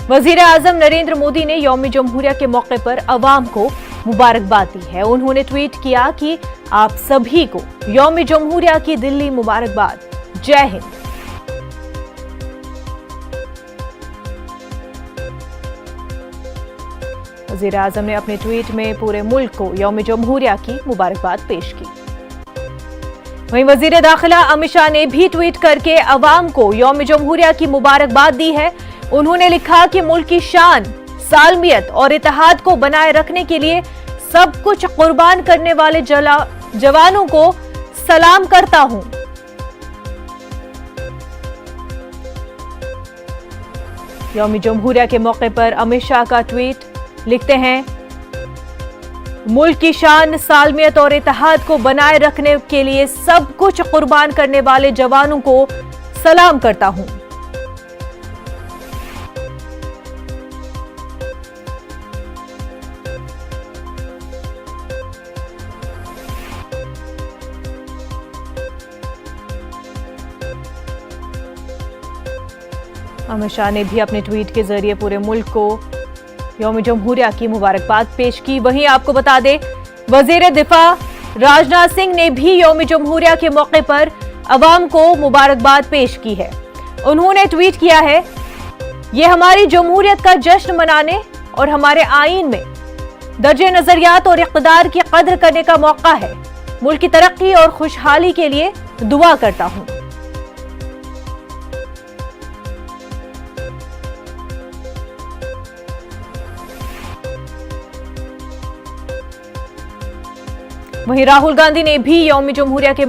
वजीर आजम नरेंद्र मोदी ने यौम जमहूरिया के मौके पर अवाम को मुबारकबाद दी है। उन्होंने ट्वीट किया कि आप सभी को यौम जमहूरिया की दिली मुबारकबाद। जय हिंद। वजीर आजम ने अपने ट्वीट में पूरे मुल्क को यौम जमहूरिया की मुबारकबाद पेश की। वहीं वजीर दाखिला अमित शाह ने भी ट्वीट करके अवाम को यौम जमहूरिया की मुबारकबाद दी है। उन्होंने लिखा कि मुल्क की शान, सालमियत और इत्तेहाद को बनाए रखने के लिए सब कुछ कुर्बान करने वाले जवानों को सलाम करता हूं। यौम जमहूरिया के मौके पर अमित शाह का ट्वीट लिखते हैं, मुल्क की शान, सालमियत और इत्तेहाद को बनाए रखने के लिए सब कुछ कुर्बान करने वाले जवानों को सलाम करता हूं। अमित शाह ने भी अपने ट्वीट के जरिए पूरे मुल्क को यौम जमहूरिया की मुबारकबाद पेश की। वहीं आपको बता दें, वजीर दिफा राजनाथ सिंह ने भी यौम जमहूरिया के मौके पर अवाम को मुबारकबाद पेश की है। उन्होंने ट्वीट किया है, ये हमारी जमहूरियत का जश्न मनाने और हमारे आईन में दर्जे नजरियात और इक़्तिदार की कद्र करने का मौका है। मुल्क की तरक्की और खुशहाली के लिए दुआ करता हूं। वहीं राहुल गांधी ने भी यौम जमहूरिया के